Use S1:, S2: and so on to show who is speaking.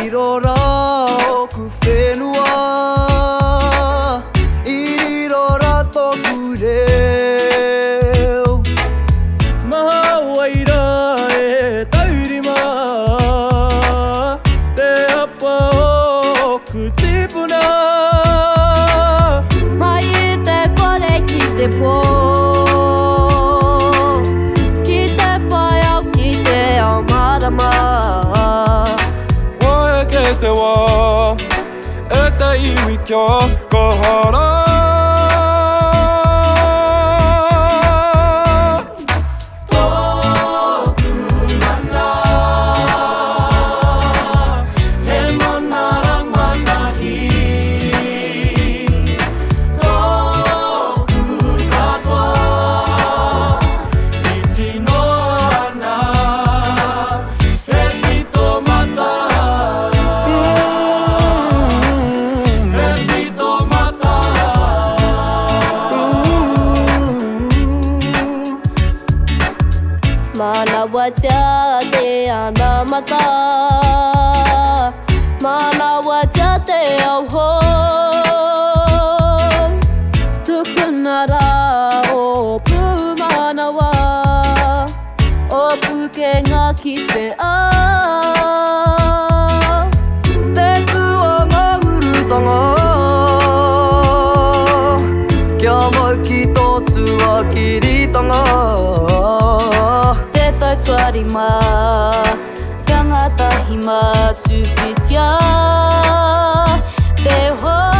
S1: Irora ku whenua Irora toku reo Maha waira e taurima Te apa o ku tipuna
S2: Mai te kore ki te pō Ki te whai au ki te ao marama
S1: Wae ke te wā E te iwi kia ka hara
S2: Tōku mana He mana rang manahi Tōku katoa Iti no ana He pito mata He pito mata Mana wacha te ana mata Mana wacha te au ho Tukunara o pumanawa O pukenga ki te a
S1: Te tua ngā urutanga Kia mau ki tō tua kiritanga
S2: Te tautuari mā Rangatahi mā tuwhitia Te hoa